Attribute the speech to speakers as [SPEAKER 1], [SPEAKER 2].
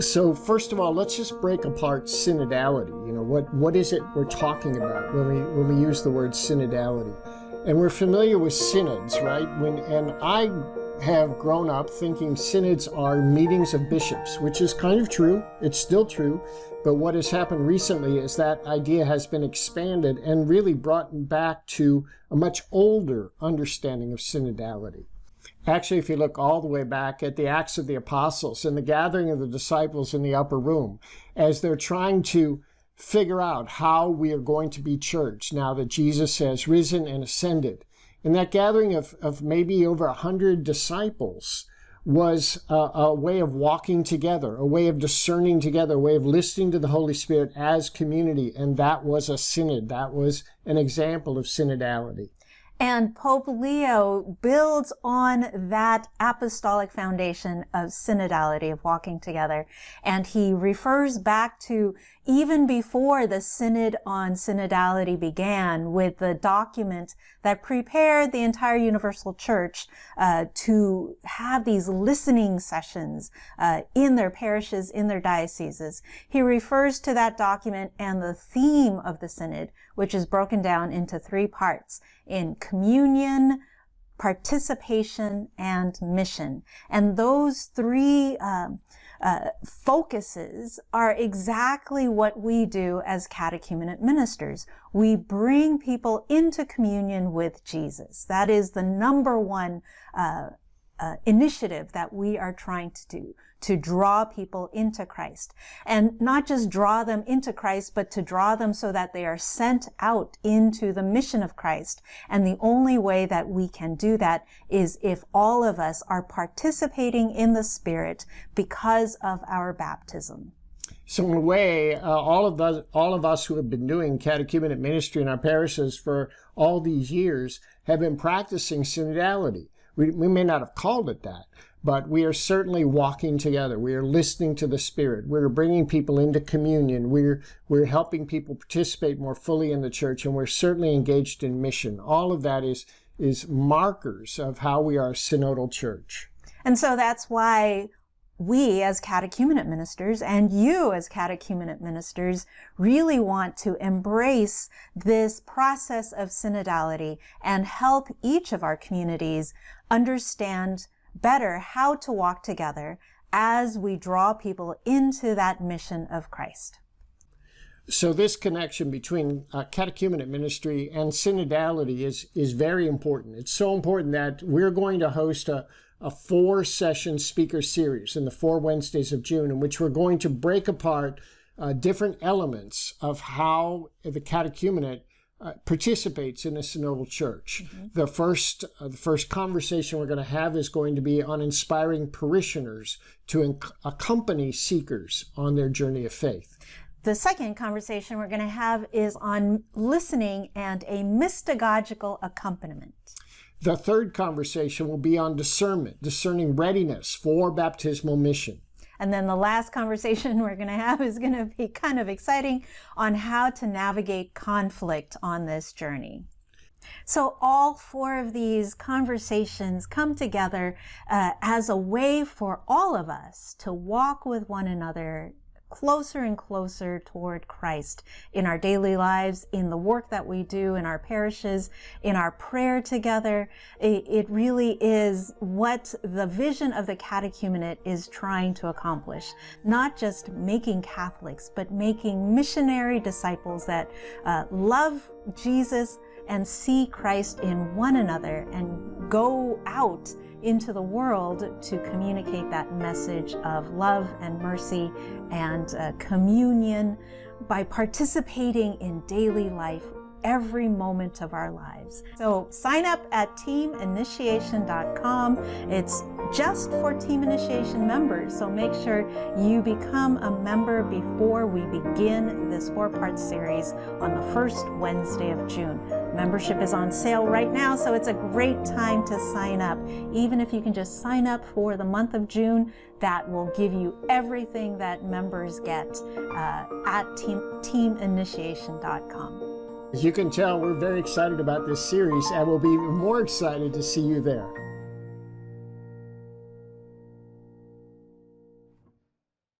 [SPEAKER 1] So first of all, let's just break apart synodality. You know, what is it we're talking about when we use the word synodality? And we're familiar with synods, right? And I have grown up thinking synods are meetings of bishops, which is kind of true. It's still true. But what has happened recently is that idea has been expanded and really brought back to a much older understanding of synodality. Actually, if you look all the way back at the Acts of the Apostles and the gathering of the disciples in the upper room, as they're trying to figure out how we are going to be church now that Jesus has risen and ascended. And that gathering of maybe over 100 disciples was a way of walking together, a way of discerning together, a way of listening to the Holy Spirit as community. And that was a synod. That was an example of synodality.
[SPEAKER 2] And Pope Leo builds on that apostolic foundation of synodality, of walking together. And he refers back to even before the Synod on Synodality began, with the document that prepared the entire Universal Church to have these listening sessions in their parishes, in their dioceses. He refers to that document and the theme of the Synod, which is broken down into 3 parts: in communion, participation, and mission. And those 3 focuses are exactly what we do as catechumenate ministers. We bring people into communion with Jesus. That is the number one initiative that we are trying to do, to draw people into Christ. And not just draw them into Christ, but to draw them so that they are sent out into the mission of Christ. And the only way that we can do that is if all of us are participating in the Spirit because of our baptism.
[SPEAKER 1] So in a way, all of us who have been doing catechumenate ministry in our parishes for all these years have been practicing synodality. We may not have called it that, but we are certainly walking together. We are listening to the Spirit. We're bringing people into communion. We're helping people participate more fully in the church, and we're certainly engaged in mission. All of that is markers of how we are a synodal church.
[SPEAKER 2] And so that's why we as catechumenate ministers and you as catechumenate ministers really want to embrace this process of synodality and help each of our communities understand better how to walk together as we draw people into that mission of Christ.
[SPEAKER 1] So this connection between catechumenate ministry and synodality is very important. It's so important that we're going to host a 4-session speaker series in the 4 Wednesdays of June, in which we're going to break apart different elements of how the catechumenate participates in the synodal church. Mm-hmm. The first conversation we're going to have is going to be on inspiring parishioners to accompany seekers on their journey of faith.
[SPEAKER 2] The second conversation we're going to have is on listening and a mystagogical accompaniment.
[SPEAKER 1] The third conversation will be on discernment, discerning readiness for baptismal mission.
[SPEAKER 2] And then the last conversation we're going to have is going to be kind of exciting, on how to navigate conflict on this journey. So all 4 of these conversations come together as a way for all of us to walk with one another closer and closer toward Christ in our daily lives, in the work that we do in our parishes, in our prayer together. It really is what the vision of the catechumenate is trying to accomplish. Not just making Catholics, but making missionary disciples that love Jesus and see Christ in one another and go out into the world to communicate that message of love and mercy and communion by participating in daily life every moment of our lives. So sign up at teaminitiation.com. It's just for Team Initiation members, so make sure you become a member before we begin this 4-part series on the first Wednesday of June. Membership is on sale right now, so it's a great time to sign up. Even if you can just sign up for the month of June, that will give you everything that members get at teaminitiation.com.
[SPEAKER 1] As you can tell, we're very excited about this series, and we'll be more excited to see you there.